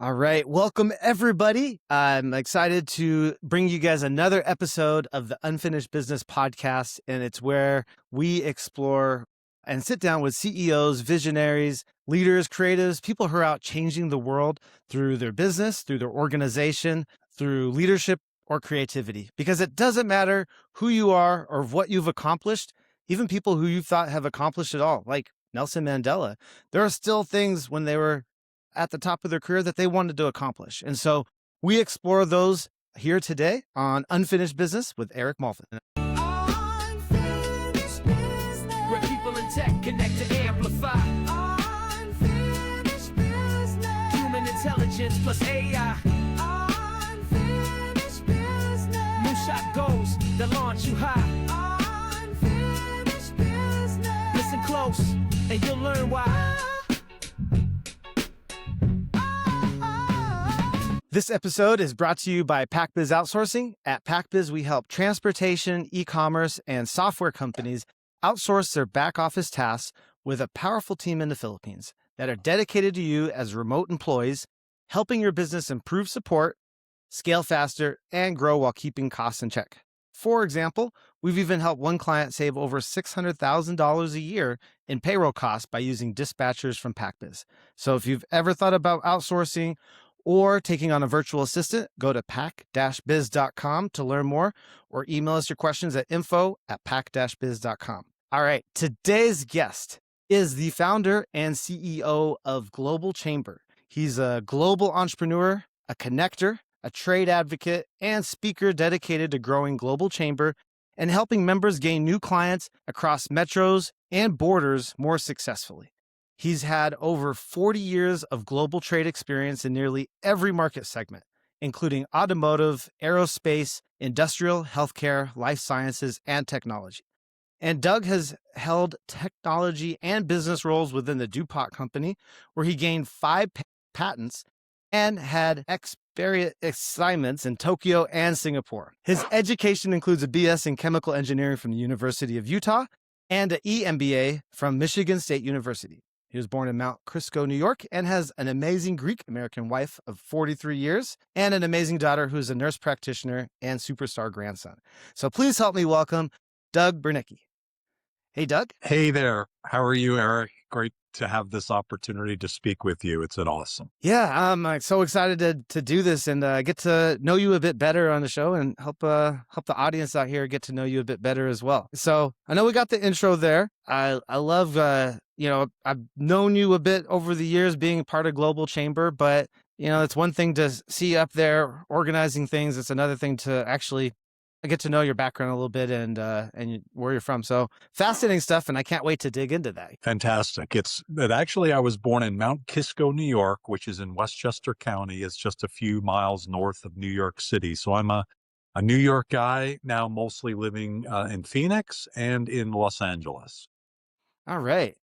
All right. Welcome, everybody. I'm excited to bring you guys another episode of the Unfinished Business Podcast. And it's where we explore and sit down with CEOs, visionaries, leaders, creatives, people who are out changing the world through their business, through their organization, through leadership or creativity. Because it doesn't matter who you are or what you've accomplished, even people who you thought have accomplished it all, like Nelson Mandela. There are still things when they were at the top of their career that they wanted to accomplish. And so we explore those here today on Unfinished Business with Eric Mulvin. Unfinished business. Where people in tech connect to amplify. Unfinished business. Human intelligence plus AI. Unfinished business. Moonshot goals that launch you high. Unfinished business. Listen close and you'll learn why. This episode is brought to you by PackBiz Outsourcing. At PackBiz, we help transportation, e-commerce, and software companies outsource their back office tasks with a powerful team in the Philippines that are dedicated to you as remote employees, helping your business improve support, scale faster, and grow while keeping costs in check. For example, we've even helped one client save over $600,000 a year in payroll costs by using dispatchers from PackBiz. So if you've ever thought about outsourcing or taking on a virtual assistant, go to pack-biz.com to learn more, or email us your questions at info@pack-biz.com. All right, today's guest is the founder and CEO of Global Chamber. He's a global entrepreneur, a connector, a trade advocate, and speaker dedicated to growing Global Chamber and helping members gain new clients across metros and borders more successfully. He's had over 40 years of global trade experience in nearly every market segment, including automotive, aerospace, industrial, healthcare, life sciences, and technology. And Doug has held technology and business roles within the DuPont company, where he gained 5 patents and had experience assignments in Tokyo and Singapore. His education includes a BS in chemical engineering from the University of Utah and an EMBA from Michigan State University. He was born in Mount Kisco, New York, and has an amazing Greek-American wife of 43 years and an amazing daughter who's a nurse practitioner and superstar grandson. So please help me welcome Doug Bruhnke. Hey, Doug. Hey there. How are you, Eric? Great to have this opportunity to speak with you. It's an awesome. Yeah, I'm so excited to do this and get to know you a bit better on the show and help the audience out here get to know you a bit better as well. So I know we got the intro there. I love, I've known you a bit over the years being part of Global Chamber, but, it's one thing to see up there organizing things. It's another thing to actually get to know your background a little bit and where you're from. So fascinating stuff, and I can't wait to dig into that. Fantastic. Actually, I was born in Mount Kisco, New York, which is in Westchester County. It's just a few miles north of New York City. So I'm a New York guy now, mostly living in Phoenix and in Los Angeles. All right.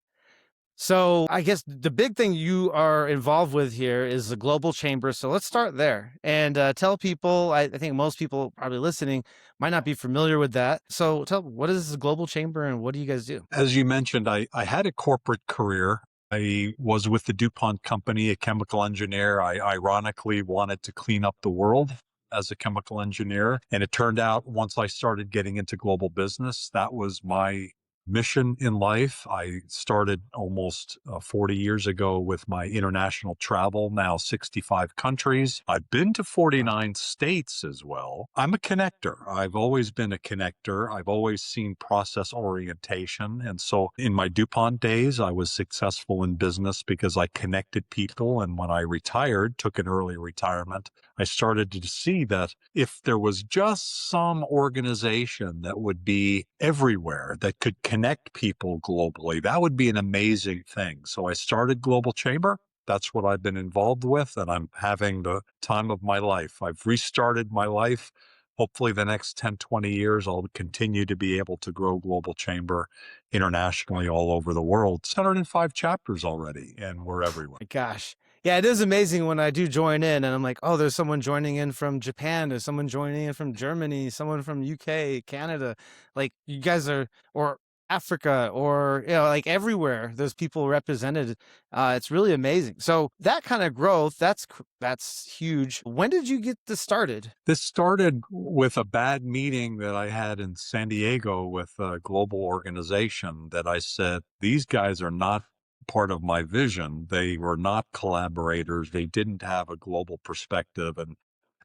So I guess the big thing you are involved with here is the Global Chamber. So let's start there and tell people, I think most people probably listening might not be familiar with that. So what is the Global Chamber and what do you guys do? As you mentioned, I had a corporate career. I was with the DuPont company, a chemical engineer. I ironically wanted to clean up the world as a chemical engineer. And it turned out once I started getting into global business, that was my mission in life. I started almost 40 years ago with my international travel, now 65 countries. I've been to 49 states as well. I'm a connector. I've always been a connector. I've always seen process orientation. And so in my DuPont days, I was successful in business because I connected people. And when I retired, took an early retirement, I started to see that if there was just some organization that would be everywhere, that could connect people globally, that would be an amazing thing. So I started Global Chamber. That's what I've been involved with, and I'm having the time of my life. I've restarted my life. Hopefully the next 10, 20 years, I'll continue to be able to grow Global Chamber internationally all over the world. It's 105 chapters already, and we're everywhere. Gosh. Yeah, it is amazing when I do join in and I'm like, oh, there's someone joining in from Japan, there's someone joining in from Germany, someone from UK, Canada. Like you guys are, or Africa or, like everywhere there's people represented. It's really amazing. So that kind of growth, that's huge. When did you get this started? This started with a bad meeting that I had in San Diego with a global organization that I said, these guys are not part of my vision. They were not collaborators. They didn't have a global perspective. And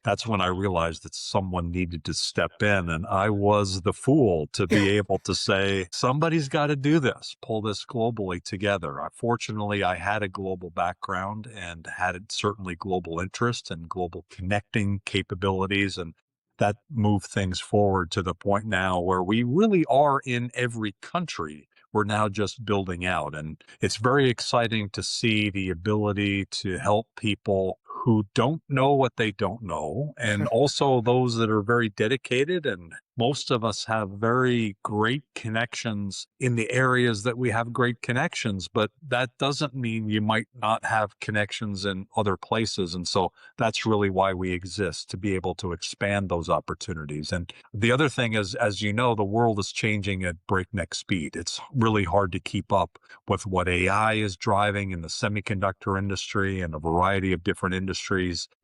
that's when I realized that someone needed to step in. And I was the fool to be able to say, somebody's got to do this, pull this globally together. Fortunately, I had a global background and had certainly global interest and global connecting capabilities. And that moved things forward to the point now where we really are in every country. We're now just building out. And it's very exciting to see the ability to help people who don't know what they don't know, and also those that are very dedicated. And most of us have very great connections in the areas that we have great connections, but that doesn't mean you might not have connections in other places. And so that's really why we exist, to be able to expand those opportunities. And the other thing is, as you know, the world is changing at breakneck speed. It's really hard to keep up with what AI is driving in the semiconductor industry and a variety of different industries.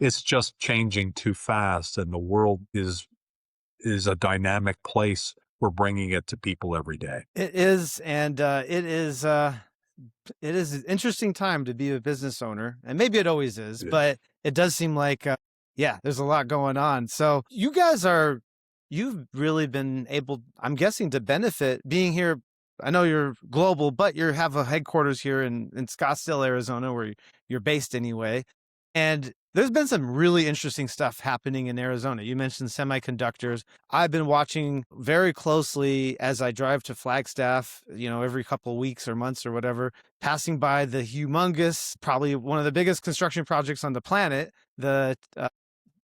It's just changing too fast, and the world is a dynamic place. We're bringing it to people every day. It is, and it is an interesting time to be a business owner, and maybe it always is, but it does seem like, there's a lot going on. So you've really been able, I'm guessing, to benefit being here. I know you're global, but you have a headquarters here in Scottsdale, Arizona, where you're based anyway. And there's been some really interesting stuff happening in Arizona. You mentioned semiconductors. I've been watching very closely as I drive to Flagstaff, every couple of weeks or months or whatever, passing by the humongous, probably one of the biggest construction projects on the planet, the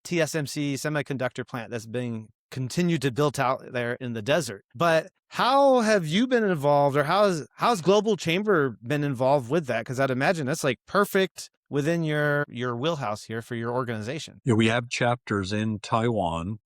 TSMC semiconductor plant that's being continued to build out there in the desert. But how have you been involved, or how's Global Chamber been involved with that? Because I'd imagine that's like perfect within your wheelhouse here for your organization. Yeah, we have chapters in Taiwan.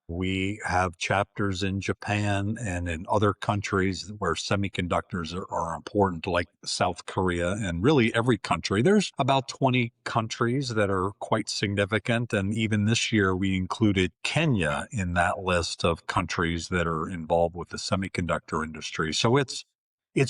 We have chapters in Japan and in other countries where semiconductors are important, like South Korea, and really every country. There's about 20 countries that are quite significant. And even this year, we included Kenya in that list of countries that are involved with the semiconductor industry. So it's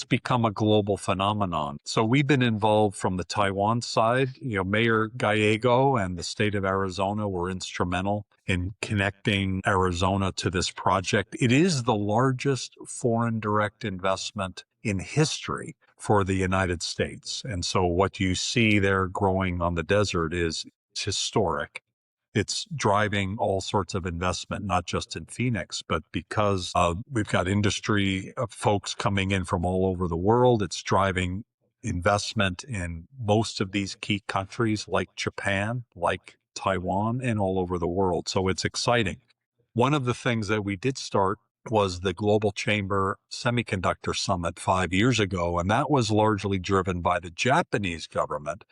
become a global phenomenon. So we've been involved from the Taiwan side. Mayor Gallego and the state of Arizona were instrumental in connecting Arizona to this project. It is the largest foreign direct investment in history for the United States. And so what you see there growing on the desert is historic. It's driving all sorts of investment, not just in Phoenix, but because we've got industry folks coming in from all over the world. It's driving investment in most of these key countries like Japan, like Taiwan, and all over the world. So it's exciting. One of the things that we did start was the Global Chamber Semiconductor Summit 5 years ago, and that was largely driven by the Japanese government,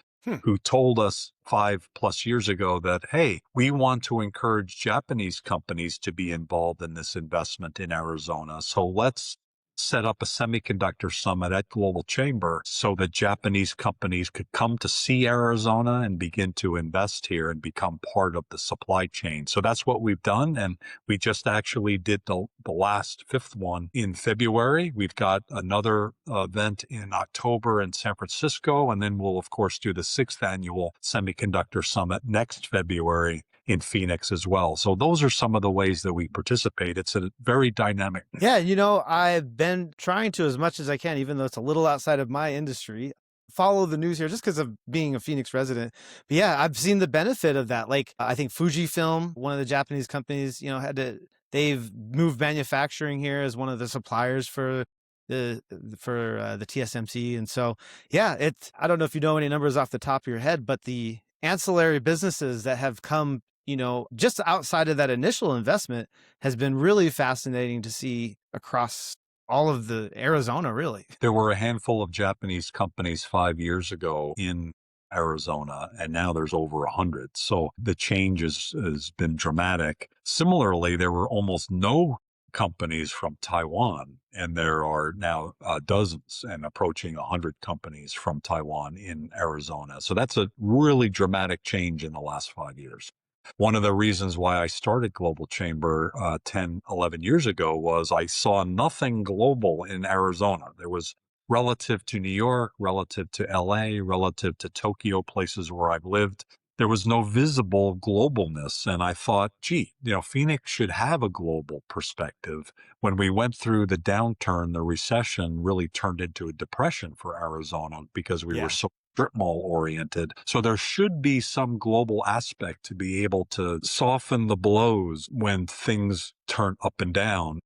who told us 5+ years ago that, hey, we want to encourage Japanese companies to be involved in this investment in Arizona. So let's set up a semiconductor summit at Global Chamber so that Japanese companies could come to see Arizona and begin to invest here and become part of the supply chain. So that's what we've done. And we just actually did the last 5th one in February. We've got another event in October in San Francisco. And then we'll, of course, do the 6th annual semiconductor summit next February in Phoenix as well. So those are some of the ways that we participate. It's a very dynamic. Yeah, I've been trying to, as much as I can, even though it's a little outside of my industry, follow the news here just because of being a Phoenix resident. But yeah, I've seen the benefit of that. Like, I think Fujifilm, one of the Japanese companies, they've moved manufacturing here as one of the suppliers for the TSMC. And so, yeah, I don't know if you know any numbers off the top of your head, but the ancillary businesses that have come, just outside of that initial investment has been really fascinating to see across all of the Arizona, really. There were a handful of Japanese companies 5 years ago in Arizona, and now there's over 100. So the change has been dramatic. Similarly, there were almost no companies from Taiwan And there are now dozens and approaching 100 companies from Taiwan in Arizona. So that's a really dramatic change in the last 5 years. One of the reasons why I started Global Chamber 10, 11 years ago was I saw nothing global in Arizona. There was relative to New York, relative to LA, relative to Tokyo, places where I've lived. There was no visible globalness. And I thought, gee, Phoenix should have a global perspective. When we went through the downturn, the recession really turned into a depression for Arizona because we were so strip mall oriented. So there should be some global aspect to be able to soften the blows when things turn up and down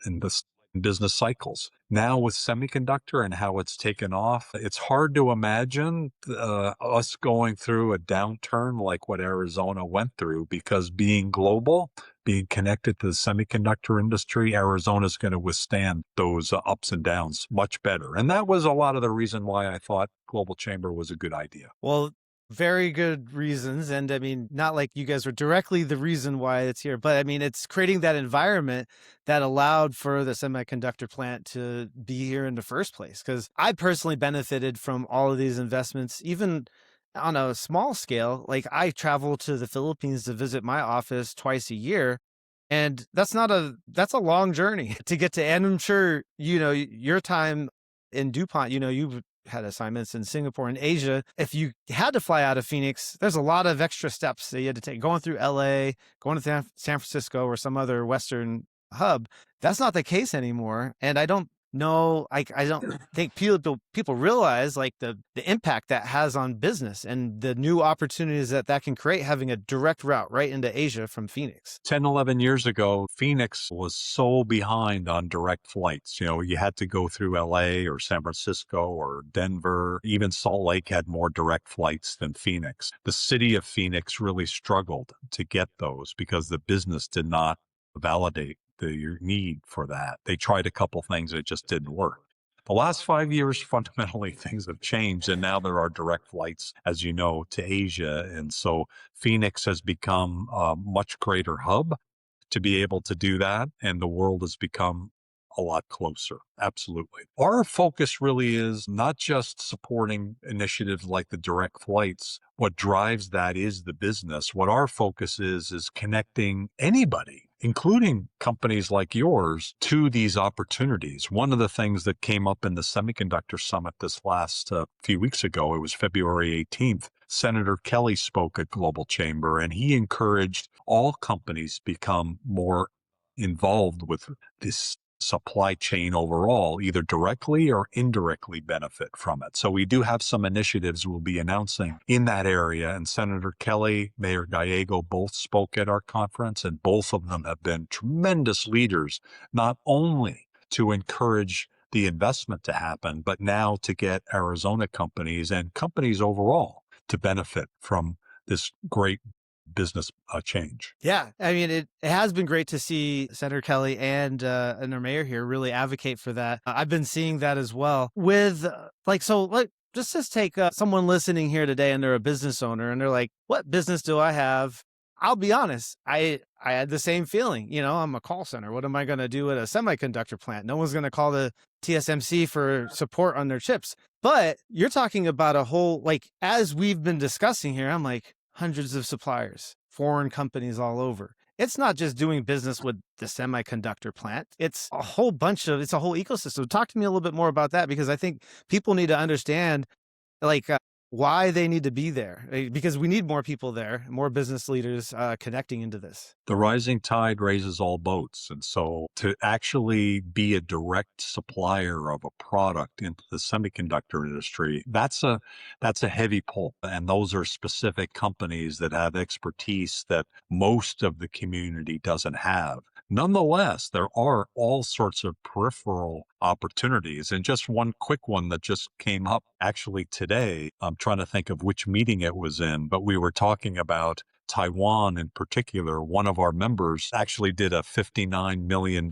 in the business cycles. Now with semiconductor and how it's taken off, it's hard to imagine us going through a downturn like what Arizona went through, because being global, being connected to the semiconductor industry, Arizona is going to withstand those ups and downs much better. And that was a lot of the reason why I thought Global Chamber was a good idea. Well, very good reasons. And I mean, not like you guys were directly the reason why it's here, but I mean, it's creating that environment that allowed for the semiconductor plant to be here in the first place. Because I personally benefited from all of these investments, even on a small scale. Like, I travel to the Philippines to visit my office twice a year. And that's a long journey to get to. And I'm sure, your time in DuPont, you've had assignments in Singapore and Asia. If you had to fly out of Phoenix, there's a lot of extra steps that you had to take, going through LA, going to San Francisco or some other Western hub. That's not the case anymore. And I don't know, I don't think people realize like the impact that has on business and the new opportunities that can create, having a direct route right into Asia from Phoenix. 10, 11 years ago, Phoenix was so behind on direct flights. You had to go through LA or San Francisco or Denver. Even Salt Lake had more direct flights than Phoenix. The city of Phoenix really struggled to get those because the business did not validate the need for that. They tried a couple things, it just didn't work. The last 5 years, fundamentally, things have changed, and now there are direct flights, as you know, to Asia. And so Phoenix has become a much greater hub to be able to do that, and the world has become a lot closer. Absolutely. Our focus really is not just supporting initiatives like the direct flights. What drives that is the business. What our focus is connecting anybody, including companies like yours, to these opportunities. One of the things that came up in the Semiconductor Summit this last few weeks ago, it was February 18th, Senator Kelly spoke at Global Chamber, and he encouraged all companies become more involved with this supply chain overall, either directly or indirectly benefit from it. So we do have some initiatives we'll be announcing in that area. And Senator Kelly, Mayor Gallego both spoke at our conference, and both of them have been tremendous leaders, not only to encourage the investment to happen, but now to get Arizona companies and companies overall to benefit from this great business change. Yeah. I mean, it has been great to see Senator Kelly and our mayor here really advocate for that. I've been seeing that as well with just take someone listening here today and they're a business owner and they're like, what business do I have? I'll be honest. I had the same feeling. I'm a call center. What am I going to do at a semiconductor plant? No one's going to call the TSMC for support on their chips. But you're talking about a whole, as we've been discussing here, I'm like, hundreds of suppliers, foreign companies all over. It's not just doing business with the semiconductor plant. It's a whole ecosystem. Talk to me a little bit more about that, because I think people need to understand why they need to be there, because we need more people there, more business leaders connecting into this. The rising tide raises all boats. And so to actually be a direct supplier of a product into the semiconductor industry, that's a heavy pull. And those are specific companies that have expertise that most of the community doesn't have. Nonetheless, there are all sorts of peripheral opportunities. And just one quick one that just came up actually today, I'm trying to think of which meeting it was in, but we were talking about Taiwan in particular. One of our members actually did a $59 million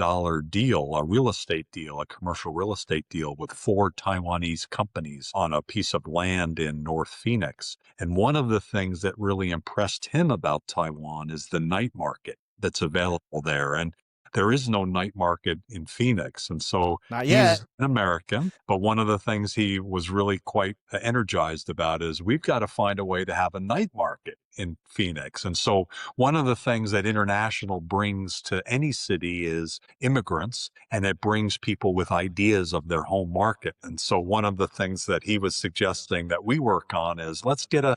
deal, a real estate deal, a commercial real estate deal with 4 Taiwanese companies on a piece of land in North Phoenix. And one of the things that really impressed him about Taiwan is the night market that's available there. And there is no night market in Phoenix. And so Not yet. he's an American, but one of the things he was really quite energized about is we've got to find a way to have a night market in Phoenix. And so one of the things that international brings to any city is immigrants, and it brings people with ideas of their home market. And so one of the things that he was suggesting that we work on is let's get a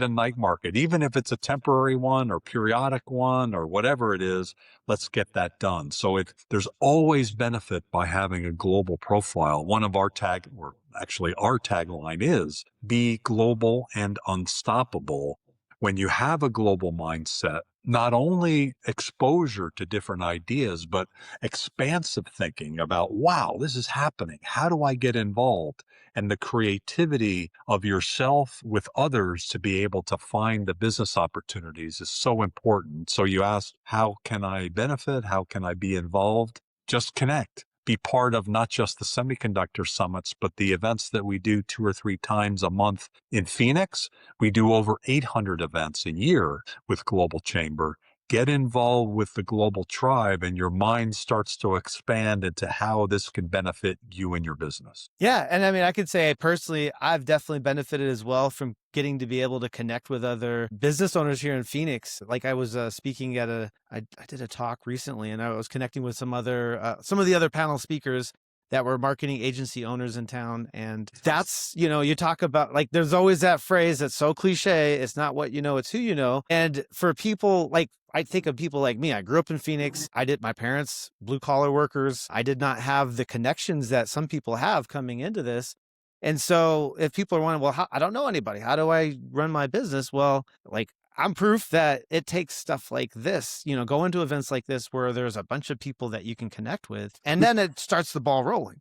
night market, even if it's a temporary one or periodic one or whatever it is. Let's get that done. So there's always benefit by having a global profile. One of our our tagline is be global and unstoppable. When you have a global mindset, not only exposure to different ideas, but expansive thinking about, wow, this is happening. How do I get involved? And the creativity of yourself with others to be able to find the business opportunities is so important. So you asked, how can I benefit? How can I be involved? Just connect. Be part of not just the semiconductor summits, but the events that we do 2 or 3 times a month in Phoenix. We do over 800 events a year with Global Chamber. Get involved with the global tribe, and your mind starts to expand into how this can benefit you and your business. Yeah. And I mean, I could say personally, I've definitely benefited as well from getting to be able to connect with other business owners here in Phoenix. Like I was speaking at I did a talk recently, and I was connecting with some of the other panel speakers that were marketing agency owners in town. And that's, you talk about, like, there's always that phrase that's so cliche. It's not what you know, it's who you know. And for people like, I think of people like me. I grew up in Phoenix. My parents, blue collar workers. I did not have the connections that some people have coming into this. And so if people are wondering, well, I don't know anybody, how do I run my business? Well, like, I'm proof that it takes stuff like this, go into events like this where there's a bunch of people that you can connect with, and then it starts the ball rolling.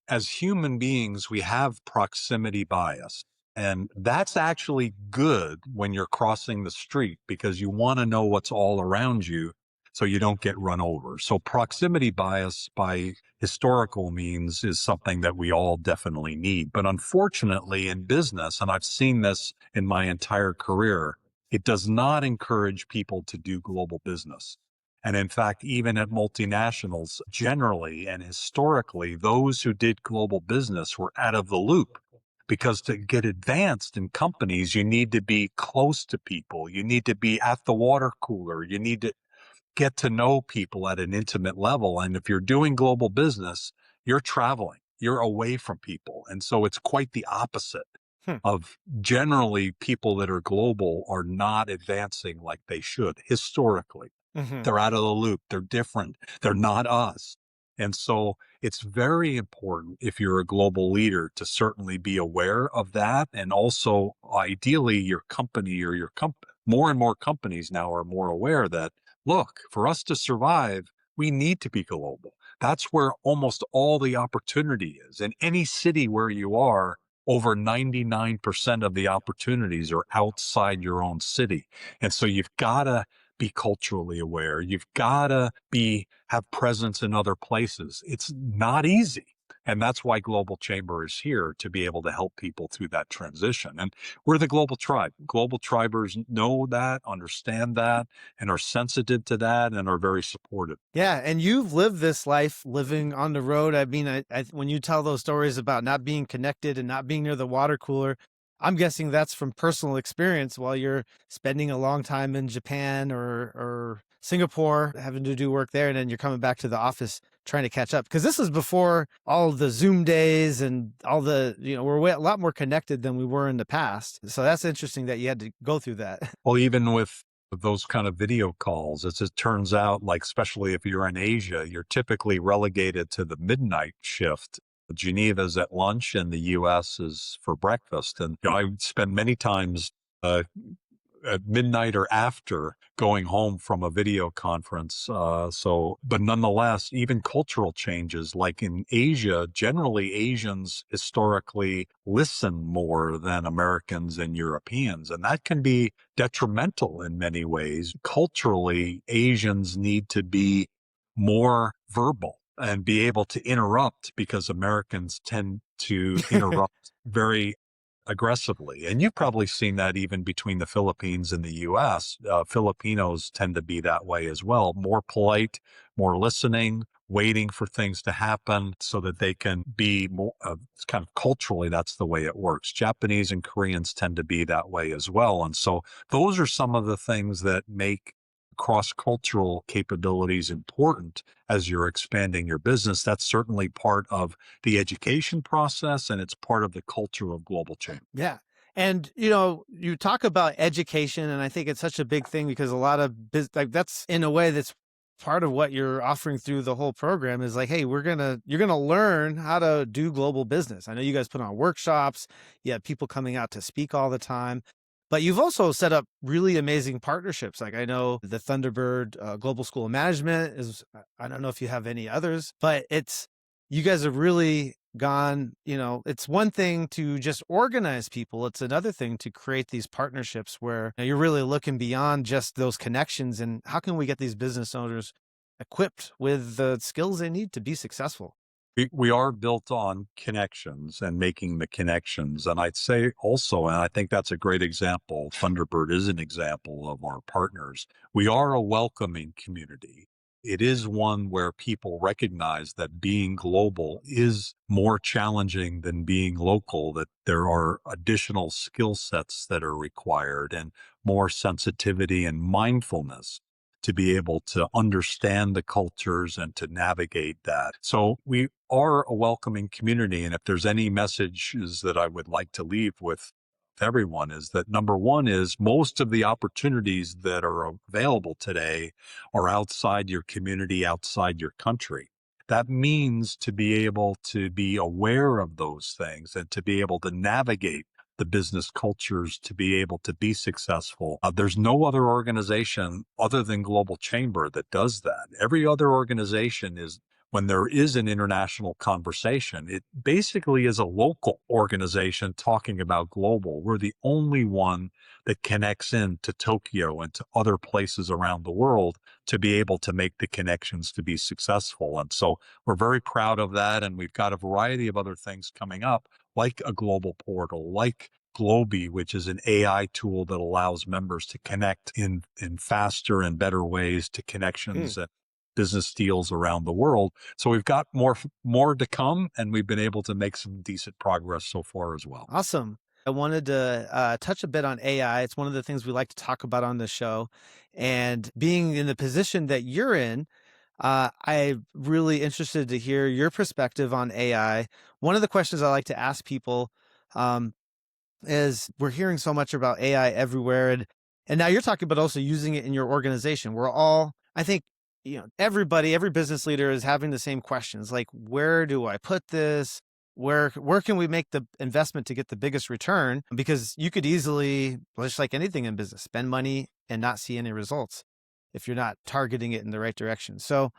As human beings, we have proximity bias. And that's actually good when you're crossing the street because you want to know what's all around you so you don't get run over. So proximity bias by historical means is something that we all definitely need. But unfortunately in business, and I've seen this in my entire career, it does not encourage people to do global business. And in fact, even at multinationals, generally and historically, those who did global business were out of the loop. Because to get advanced in companies, you need to be close to people. You need to be at the water cooler. You need to get to know people at an intimate level. And if you're doing global business, you're traveling, you're away from people. And so it's quite the opposite of generally people that are global are not advancing like they should historically. Mm-hmm. They're out of the loop. They're different. They're not us. And so it's very important if you're a global leader to certainly be aware of that. And also ideally your company or more and more companies now are more aware that, look, for us to survive, we need to be global. That's where almost all the opportunity is. In any city where you are, over 99% of the opportunities are outside your own city. And so you've got to be culturally aware. You've got to have presence in other places. It's not easy. And that's why Global Chamber is here, to be able to help people through that transition. And we're the global tribe. Global tribers know that, understand that, and are sensitive to that, and are very supportive. Yeah. And you've lived this life living on the road. I mean, when you tell those stories about not being connected and not being near the water cooler, I'm guessing that's from personal experience while you're spending a long time in Japan or Singapore, having to do work there, and then you're coming back to the office trying to catch up. Because this is before all the Zoom days and all the, we're a lot more connected than we were in the past. So that's interesting that you had to go through that. Well, even with those kind of video calls, as it turns out, like especially if you're in Asia, you're typically relegated to the midnight shift. Geneva's at lunch and the U.S. is for breakfast. And I spend many times at midnight or after going home from a video conference. But nonetheless, even cultural changes, like in Asia, generally Asians historically listen more than Americans and Europeans. And that can be detrimental in many ways. Culturally, Asians need to be more verbal and be able to interrupt, because Americans tend to interrupt very aggressively. And you've probably seen that even between the Philippines and the US. Filipinos tend to be that way as well, more polite, more listening, waiting for things to happen so that they can be more kind of culturally, that's the way it works. Japanese and Koreans tend to be that way as well. And so those are some of the things that make cross-cultural capabilities important as you're expanding your business. That's certainly part of the education process, and it's part of the culture of global change. Yeah. And, you talk about education, and I think it's such a big thing because a lot of like that's in a way that's part of what you're offering through the whole program is like, hey, you're going to learn how to do global business. I know you guys put on workshops. You have people coming out to speak all the time. But you've also set up really amazing partnerships. Like I know the Thunderbird Global School of Management is, I don't know if you have any others, but you guys have really gone, it's one thing to just organize people. It's another thing to create these partnerships where you're really looking beyond just those connections and how can we get these business owners equipped with the skills they need to be successful? We are built on connections and making the connections. And I'd say also, and I think that's a great example, Thunderbird is an example of our partners. We are a welcoming community. It is one where people recognize that being global is more challenging than being local, that there are additional skill sets that are required and more sensitivity and mindfulness to be able to understand the cultures and to navigate that. So we are a welcoming community. And if there's any messages that I would like to leave with everyone is that number one is most of the opportunities that are available today are outside your community, outside your country. That means to be able to be aware of those things and to be able to navigate the business cultures to be able to be successful. There's no other organization other than Global Chamber that does that. Every other organization is, when there is an international conversation, it basically is a local organization talking about global. We're the only one that connects in to Tokyo and to other places around the world to be able to make the connections to be successful. And so we're very proud of that. And we've got a variety of other things coming up, like a global portal, like Globy, which is an AI tool that allows members to connect in faster and better ways to connections and business deals around the world. So we've got more to come, and we've been able to make some decent progress so far as well. Awesome. I wanted to touch a bit on AI. It's one of the things we like to talk about on the show. And being in the position that you're in, I'm really interested to hear your perspective on AI. One of the questions I like to ask people is we're hearing so much about AI everywhere. And now you're talking about also using it in your organization. We're all, I think, every business leader is having the same questions. Like, where do I put this? Where can we make the investment to get the biggest return? Because you could easily, just like anything in business, spend money and not see any results if you're not targeting it in the right direction. So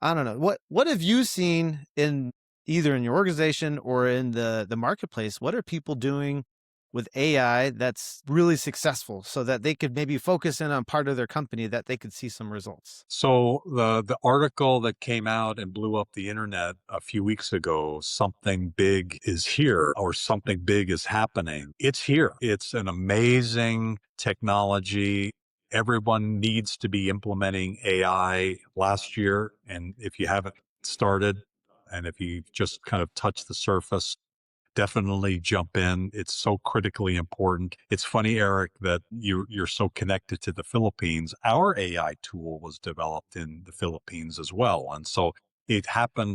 I don't know. What have you seen in either in your organization or in the marketplace? What are people doing with AI that's really successful so that they could maybe focus in on part of their company that they could see some results? So the article that came out and blew up the internet a few weeks ago, something big is here or something big is happening. It's here. It's an amazing technology. Everyone needs to be implementing AI last year. And if you haven't started, and if you just kind of touched the surface, definitely jump in. It's so critically important. It's funny, Eric, that you're so connected to the Philippines. Our AI tool was developed in the Philippines as well. And so it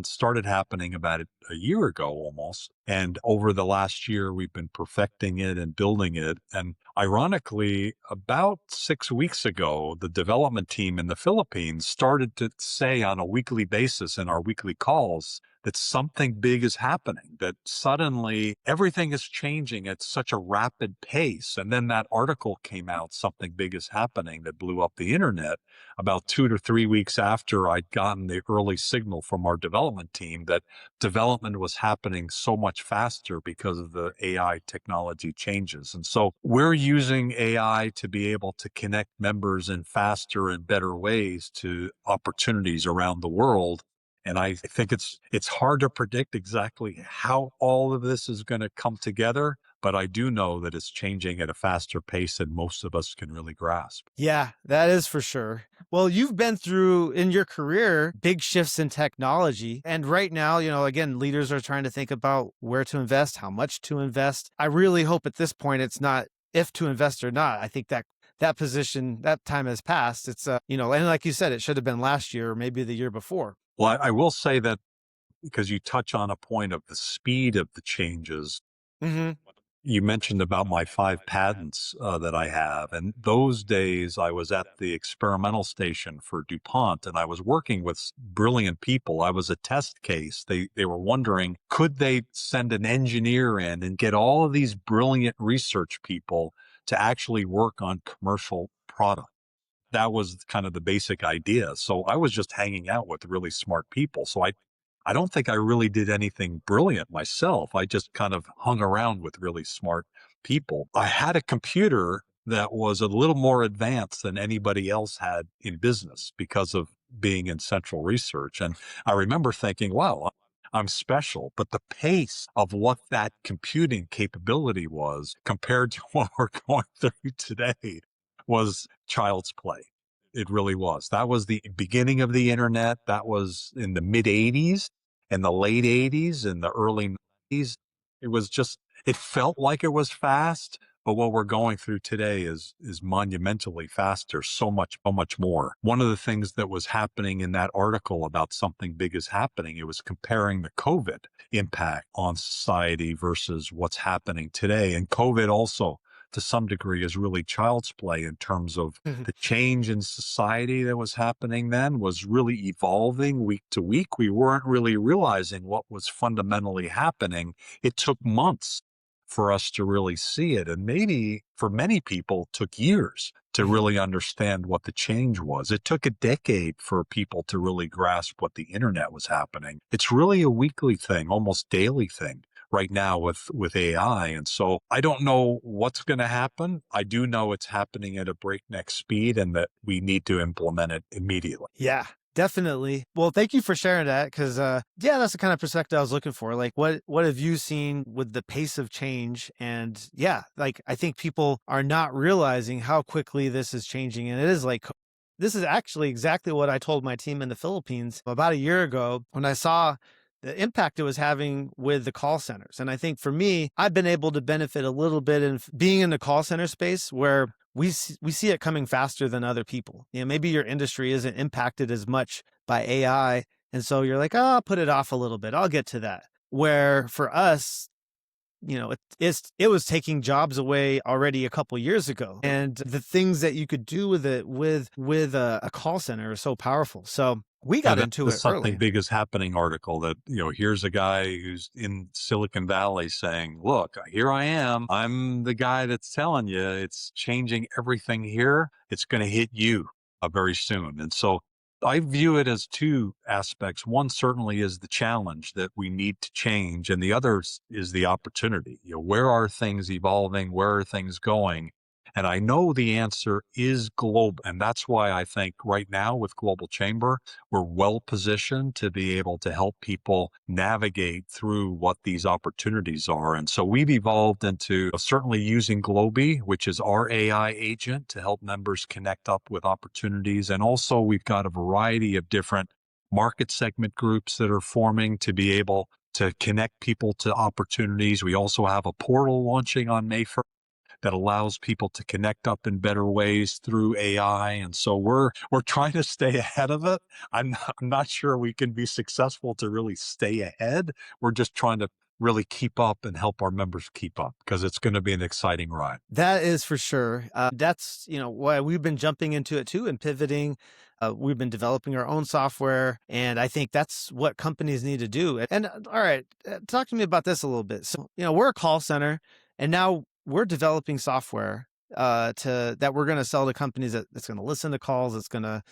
started happening about a year ago almost. And over the last year, we've been perfecting it and building it. And ironically, about 6 weeks ago, the development team in the Philippines started to say on a weekly basis in our weekly calls that something big is happening, that suddenly everything is changing at such a rapid pace. And then that article came out, something big is happening, that blew up the internet about 2 to 3 weeks after I'd gotten the early signal from our development team that development was happening so much faster because of the AI technology changes. And so we're using AI to be able to connect members in faster and better ways to opportunities around the world. And I think it's hard to predict exactly how all of this is going to come together, but I do know that it's changing at a faster pace than most of us can really grasp. Yeah, that is for sure. Well, you've been through in your career big shifts in technology. And right now, again, leaders are trying to think about where to invest, how much to invest. I really hope at this point it's not if to invest or not. I think that position, that time has passed. It's, and like you said, it should have been last year or maybe the year before. Well, I will say that because you touch on a point of the speed of the changes. Mm-hmm. You mentioned about my 5 patents that I have. And those days I was at the experimental station for DuPont and I was working with brilliant people. I was a test case. They were wondering, could they send an engineer in and get all of these brilliant research people to actually work on commercial product? That was kind of the basic idea. So I was just hanging out with really smart people. So I don't think I really did anything brilliant myself. I just kind of hung around with really smart people. I had a computer that was a little more advanced than anybody else had in business because of being in central research. And I remember thinking, wow, I'm special. But the pace of what that computing capability was compared to what we're going through today was child's play. It really was. That was the beginning of the internet. That was in the mid 80s and the late 80s and the early 90s. It felt like it was fast, but what we're going through today is monumentally faster, so much more. One of the things that was happening in that article about something big is happening, it was comparing the COVID impact on society versus what's happening today. And COVID also, to some degree, is really child's play in terms of the change in society that was happening then was really evolving week to week. We weren't really realizing what was fundamentally happening. It took months for us to really see it. And maybe for many people, it took years to really understand what the change was. It took a decade for people to really grasp what the internet was happening. It's really a weekly thing, almost daily thing right now with AI. And so I don't know what's going to happen. I do know it's happening at a breakneck speed and that we need to implement it immediately. Yeah, definitely. Well, thank you for sharing that because, that's the kind of perspective I was looking for. Like, what have you seen with the pace of change? And I think people are not realizing how quickly this is changing. And it is this is actually exactly what I told my team in the Philippines about a year ago when I saw the impact it was having with the call centers. And I think for me, I've been able to benefit a little bit in being in the call center space where we see it coming faster than other people. Maybe your industry isn't impacted as much by AI. And so you're like, I'll put it off a little bit. I'll get to that. Where for us, it was taking jobs away already a couple years ago. And the things that you could do with it with a call center are so powerful. So we got into it something early. big is happening article that, here's a guy who's in Silicon Valley saying, look, here I am. I'm the guy that's telling you it's changing everything here. It's going to hit you very soon. And so I view it as 2 aspects. One certainly is the challenge that we need to change. And the other is the opportunity. Where are things evolving? Where are things going? And I know the answer is global. And that's why I think right now with Global Chamber, we're well positioned to be able to help people navigate through what these opportunities are. And so we've evolved into certainly using Globi, which is our AI agent to help members connect up with opportunities. And also we've got a variety of different market segment groups that are forming to be able to connect people to opportunities. We also have a portal launching on May 1st. That allows people to connect up in better ways through AI. And so we're trying to stay ahead of it. I'm not sure we can be successful to really stay ahead. We're just trying to really keep up and help our members keep up because it's going to be an exciting ride. That is for sure. That's, why we've been jumping into it too and pivoting. We've been developing our own software. And I think that's what companies need to do. And all right, talk to me about this a little bit. So, we're a call center and now we're developing software that we're going to sell to companies that's going to listen to calls. It's going to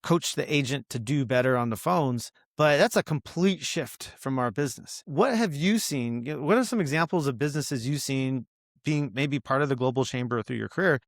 coach the agent to do better on the phones. But that's a complete shift from our business. What have you seen? What are some examples of businesses you've seen being maybe part of the Global Chamber through your career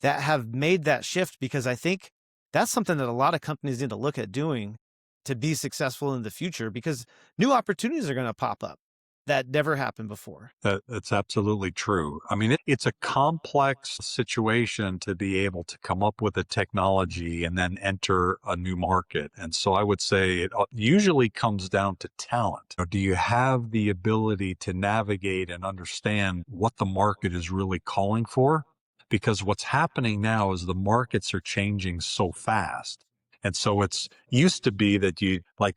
that have made that shift? Because I think that's something that a lot of companies need to look at doing to be successful in the future because new opportunities are going to pop up. that never happened before. That's absolutely true. I mean, it's a complex situation to be able to come up with a technology and then enter a new market. And so I would say it usually comes down to talent. Do you have the ability to navigate and understand what the market is really calling for? Because what's happening now is the markets are changing so fast. And so it's used to be that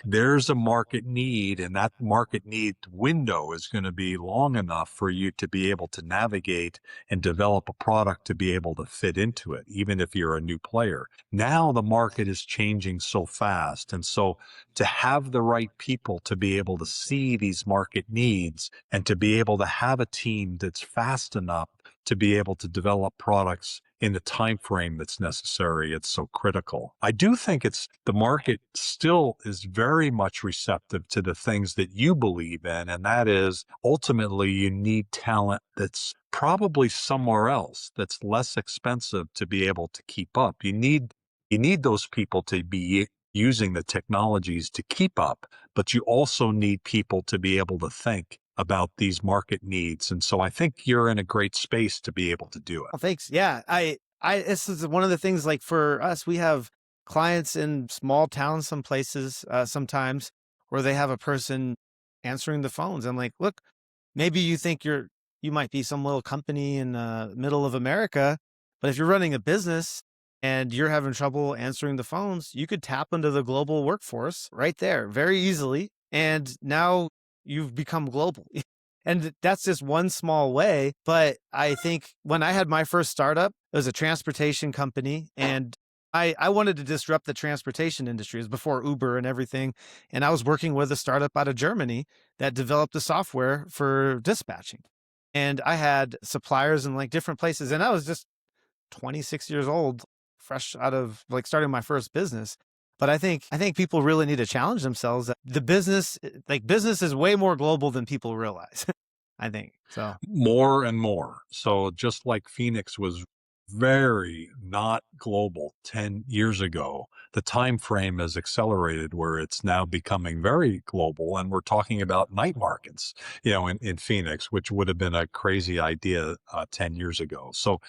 there's a market need, and that market need window is going to be long enough for you to be able to navigate and develop a product to be able to fit into it, even if you're a new player. Now the market is changing so fast. And so to have the right people to be able to see these market needs and to be able to have a team that's fast enough to be able to develop products in the time frame that's necessary, it's so critical. I do think the market still is very much receptive to the things that you believe in, and that is ultimately you need talent that's probably somewhere else that's less expensive to be able to keep up. You need those people to be using the technologies to keep up, but you also need people to be able to think about these market needs. And so I think you're in a great space to be able to do it. Well, thanks. Yeah. This is one of the things, like for us, we have clients in small towns, some places, sometimes where they have a person answering the phones. I'm like, look, maybe you think you might be some little company in the middle of America, but if you're running a business and you're having trouble answering the phones, you could tap into the global workforce right there very easily. And now you've become global. And that's just one small way. But I think when I had my first startup, it was a transportation company, and I wanted to disrupt the transportation industry. It was before Uber and everything. And I was working with a startup out of Germany that developed the software for dispatching. And I had suppliers in like different places. And I was just 26 years old, fresh out of like starting my first business. But I think people really need to challenge themselves. The business is way more global than people realize. I think so. More and more. So just like Phoenix was very not global 10 years ago, the time frame has accelerated where it's now becoming very global. And we're talking about night markets, in Phoenix, which would have been a crazy idea 10 years ago. So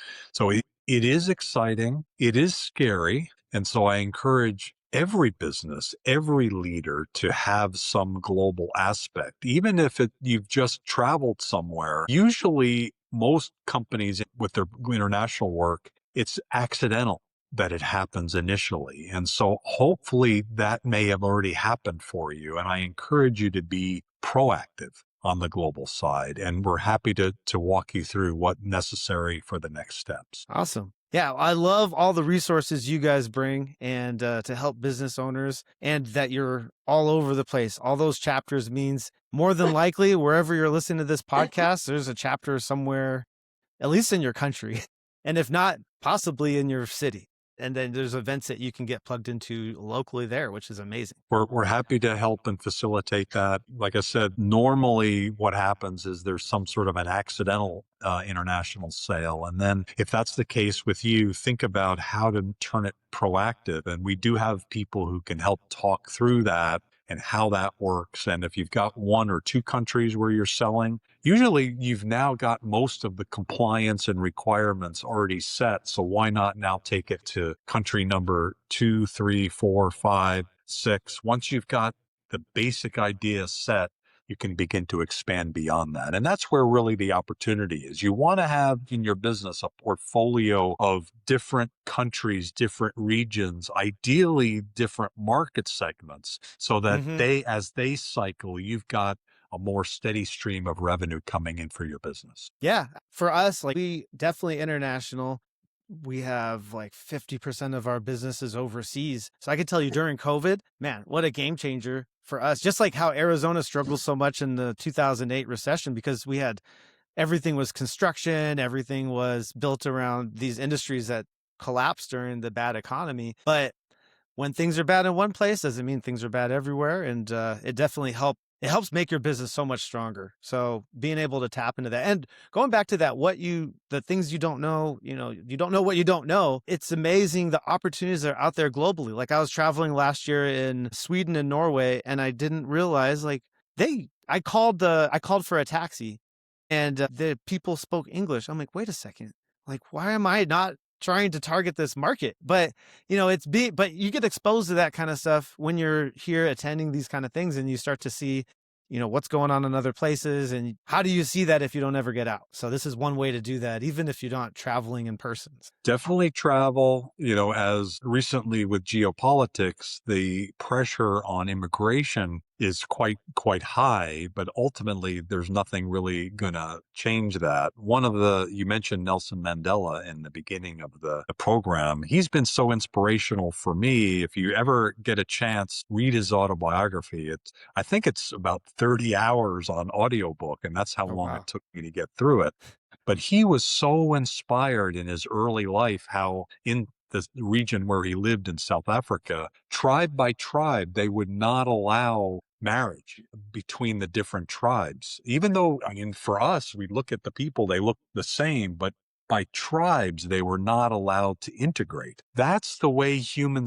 it is exciting. It is scary. And so I encourage every business, every leader to have some global aspect, even if you've just traveled somewhere. Usually most companies with their international work, it's accidental that it happens initially. And so hopefully that may have already happened for you. And I encourage you to be proactive on the global side. And we're happy to walk you through what's necessary for the next steps. Awesome. Yeah, I love all the resources you guys bring and to help business owners, and that you're all over the place. All those chapters means more than likely wherever you're listening to this podcast, there's a chapter somewhere, at least in your country. And if not, possibly in your city. And then there's events that you can get plugged into locally there, which is amazing. We're happy to help and facilitate that. Like I said, normally what happens is there's some sort of an accidental international sale. And then if that's the case with you, think about how to turn it proactive. And we do have people who can help talk through that and how that works. And if you've got one or two countries where you're selling, usually you've now got most of the compliance and requirements already set. So why not now take it to country number 2, 3, 4, 5, 6? Once you've got the basic idea set, you can begin to expand beyond that. And that's where really the opportunity is. You want to have in your business a portfolio of different countries, different regions, ideally different market segments, so that as they cycle, you've got a more steady stream of revenue coming in for your business. Yeah. For us, like, we definitely international. We have like 50% of our business is overseas. So I could tell you during COVID, man, what a game changer for us. Just like how Arizona struggled so much in the 2008 recession, because we had everything was construction, everything was built around these industries that collapsed during the bad economy. But when things are bad in one place, doesn't mean things are bad everywhere. And it definitely helps make your business so much stronger. So being able to tap into that, and going back to that, the things you don't know, you don't know what you don't know. It's amazing the opportunities that are out there globally. Like I was traveling last year in Sweden and Norway, and I didn't realize, like, I called for a taxi, and the people spoke English. I'm like, wait a second, like, why am I not trying to target this market? But but you get exposed to that kind of stuff when you're here attending these kind of things, and you start to see, what's going on in other places, and how do you see that if you don't ever get out? So this is one way to do that, even if you're not traveling in person. Definitely travel, as recently with geopolitics, the pressure on immigration is quite high, but ultimately there's nothing really going to change that. You mentioned Nelson Mandela in the beginning of the program. He's been so inspirational for me. If you ever get a chance, read his autobiography. I think it's about 30 hours on audiobook, and that's how Oh, long wow. it took me to get through it. But he was so inspired in his early life how in the region where he lived in South Africa, tribe by tribe, they would not allow marriage between the different tribes. Even though, for us, we look at the people, they look the same, but by tribes, they were not allowed to integrate. That's the way human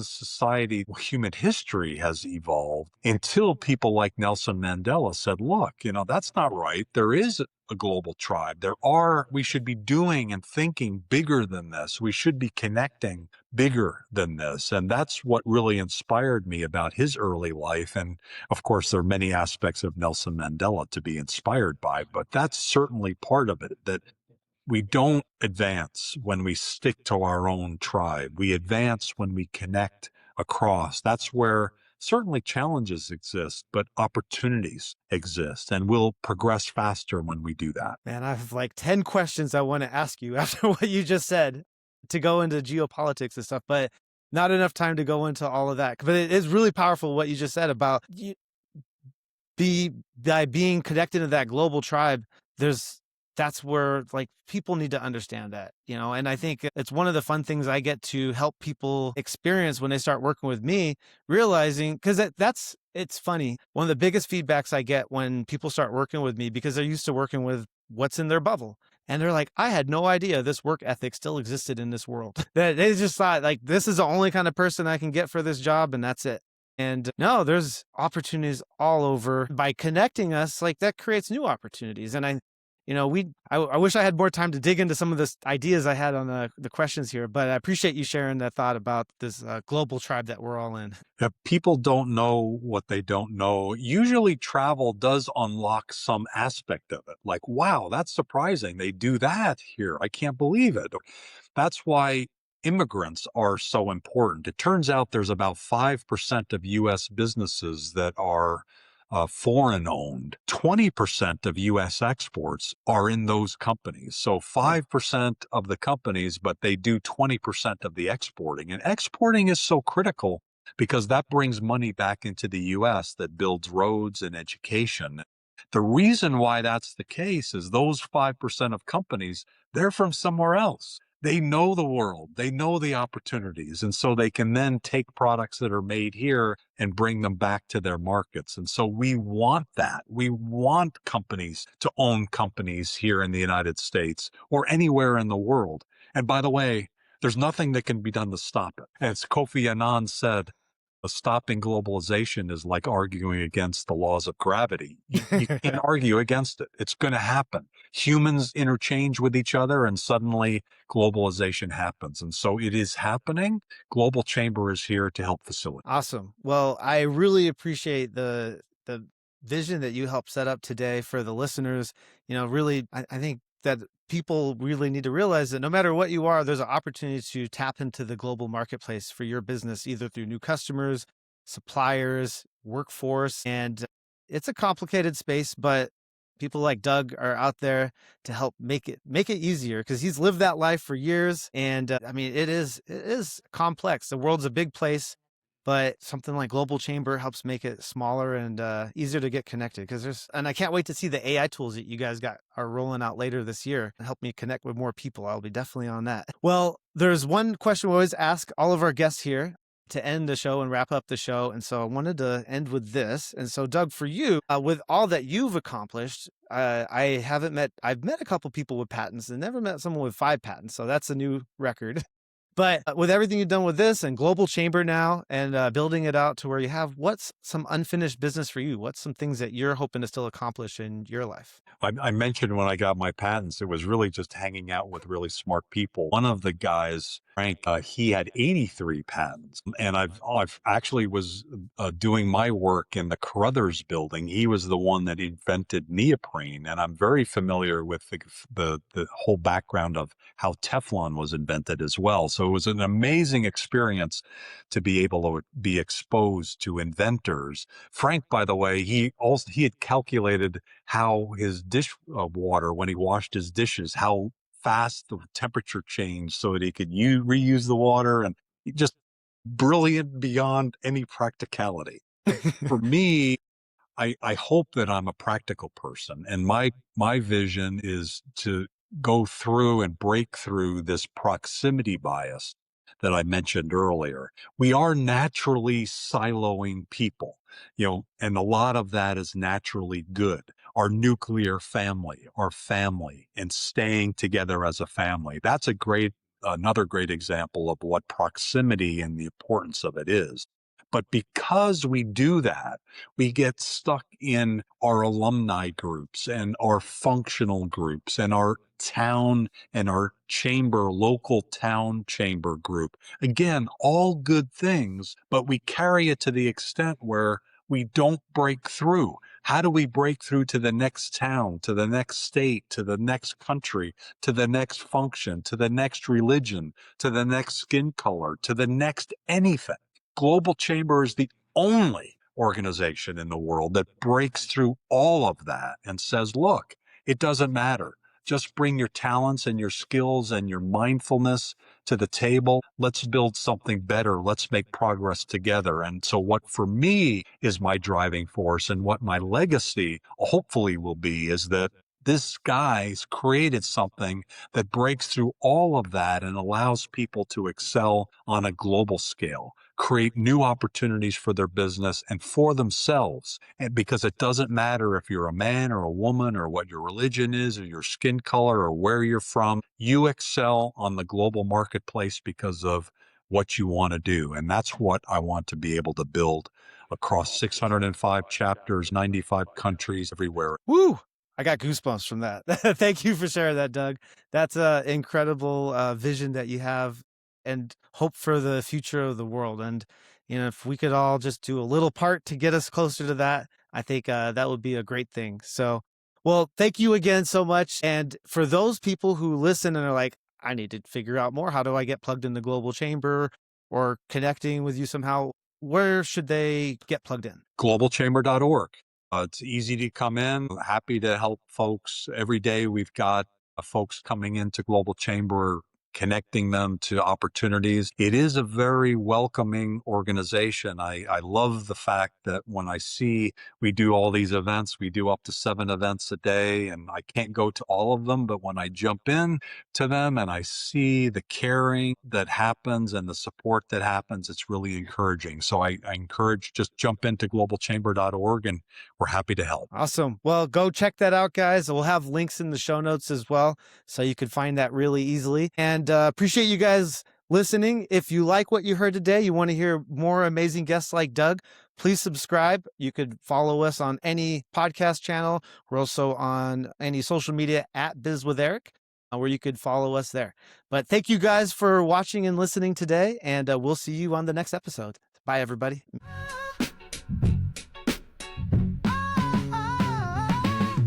history has evolved until people like Nelson Mandela said, look, that's not right. There is a global tribe. We should be doing and thinking bigger than this. We should be connecting bigger than this. And that's what really inspired me about his early life. And of course, there are many aspects of Nelson Mandela to be inspired by, but that's certainly part of it, that we don't advance when we stick to our own tribe. We advance when we connect across. That's where certainly challenges exist, but opportunities exist, and we'll progress faster when we do that. Man, I have like 10 questions I want to ask you after what you just said to go into geopolitics and stuff, but not enough time to go into all of that. But it is really powerful what you just said about by being connected to that global tribe. That's where like people need to understand that, and I think it's one of the fun things I get to help people experience when they start working with me, realizing, because it's funny. One of the biggest feedbacks I get when people start working with me, because they're used to working with what's in their bubble. And they're like, I had no idea this work ethic still existed in this world. That they just thought like, this is the only kind of person I can get for this job, and that's it. And no, there's opportunities all over. By connecting us, like that creates new opportunities. And I wish I had more time to dig into some of the ideas I had on the questions here, but I appreciate you sharing that thought about this global tribe that we're all in. If people don't know what they don't know, usually travel does unlock some aspect of it. Like, wow, that's surprising. They do that here. I can't believe it. That's why immigrants are so important. It turns out there's about 5% of U.S. businesses that are foreign owned. 20% of U.S. exports are in those companies. So 5% of the companies, but they do 20% of the exporting. And exporting is so critical because that brings money back into the U.S. that builds roads and education. The reason why that's the case is those 5% of companies, they're from somewhere else. They know the world, they know the opportunities, and so they can then take products that are made here and bring them back to their markets. And so we want that. We want companies to own companies here in the United States or anywhere in the world. And by the way, there's nothing that can be done to stop it. As Kofi Annan said, stopping globalization is like arguing against the laws of gravity. You can't argue against it. It's going to happen. Humans interchange with each other and suddenly globalization happens. And so it is happening. Global Chamber is here to help facilitate. Awesome. Well, I really appreciate the vision that you helped set up today for the listeners. Really, I think that people really need to realize that no matter what you are, there's an opportunity to tap into the global marketplace for your business, either through new customers, suppliers, workforce. And it's a complicated space, but people like Doug are out there to help make it easier, because he's lived that life for years. And it is complex. The world's a big place, but something like Global Chamber helps make it smaller and easier to get connected. And I can't wait to see the AI tools that you guys are rolling out later this year and help me connect with more people. I'll be definitely on that. Well, there's one question we always ask all of our guests here to end the show and wrap up the show. And so I wanted to end with this. And so, Doug, for you, with all that you've accomplished, I've met a couple people with patents and never met someone with 5 patents. So that's a new record. But with everything you've done with this and Global Chamber now and building it out to where you have, what's some unfinished business for you? What's some things that you're hoping to still accomplish in your life? I mentioned when I got my patents, it was really just hanging out with really smart people. One of the guys, Frank, he had 83 patents, and I've actually was doing my work in the Carruthers building. He was the one that invented neoprene, and I'm very familiar with the whole background of how Teflon was invented as well. So it was an amazing experience to be able to be exposed to inventors. Frank, by the way, he had calculated how his dish water, when he washed his dishes, how fast the temperature changed so that he could reuse the water, and just brilliant beyond any practicality. For me, I hope that I'm a practical person, and my vision is to go through and break through this proximity bias that I mentioned earlier. We are naturally siloing people, and a lot of that is naturally good. Our nuclear family, our family, and staying together as a family. That's another great example of what proximity and the importance of it is. But because we do that, we get stuck in our alumni groups and our functional groups and our town and our chamber, local town chamber group. Again, all good things, but we carry it to the extent where we don't break through. How do we break through to the next town, to the next state, to the next country, to the next function, to the next religion, to the next skin color, to the next anything? Global Chamber is the only organization in the world that breaks through all of that and says, look, it doesn't matter. Just bring your talents and your skills and your mindfulness to the table. Let's build something better. Let's make progress together. And so what for me is my driving force, and what my legacy hopefully will be, is that this guy's created something that breaks through all of that and allows people to excel on a global scale, create new opportunities for their business and for themselves. And because it doesn't matter if you're a man or a woman or what your religion is or your skin color or where you're from, you excel on the global marketplace because of what you want to do. And that's what I want to be able to build across 605 chapters, 95 countries, everywhere. Woo! I got goosebumps from that. Thank you for sharing that, Doug. That's an incredible vision that you have and hope for the future of the world. And, if we could all just do a little part to get us closer to that, I think that would be a great thing. So, well, thank you again so much. And for those people who listen and are like, I need to figure out more, how do I get plugged in the Global Chamber or connecting with you somehow? Where should they get plugged in? Globalchamber.org. It's easy to come in. Happy to help folks. Every day we've got folks coming into Global Chamber, connecting them to opportunities. It is a very welcoming organization. I love the fact that when I see we do all these events, we do up to 7 events a day, and I can't go to all of them, but when I jump in to them and I see the caring that happens and the support that happens, it's really encouraging. So I encourage, just jump into globalchamber.org and we're happy to help. Awesome. Well, go check that out, guys. We'll have links in the show notes as well, so you can find that really easily. And appreciate you guys listening. If you like what you heard today, you want to hear more amazing guests like Doug, please subscribe. You could follow us on any podcast channel. We're also on any social media at Biz with Eric, where you could follow us there. But thank you guys for watching and listening today, and we'll see you on the next episode. Bye, everybody.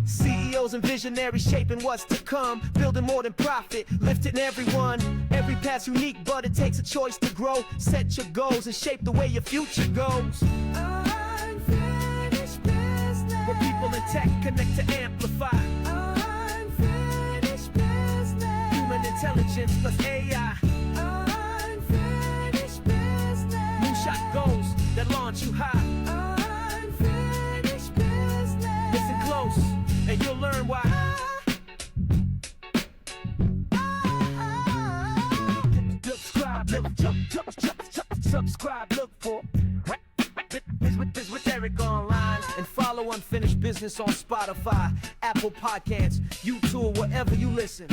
CEOs and visionaries shaping what's to come, building more than profit, lifting everyone. Every path's unique, but it takes a choice to grow. Set your goals and shape the way your future goes. Unfinished business. Where people in tech connect to amplify. Unfinished business. Human intelligence plus AI. Unfinished business. Moonshot goals that launch you high. Unfinished business. Listen close and you'll learn why. Subscribe, look for Biz with Eric online, and follow Unfinished Business on Spotify, Apple Podcasts, YouTube, wherever you listen.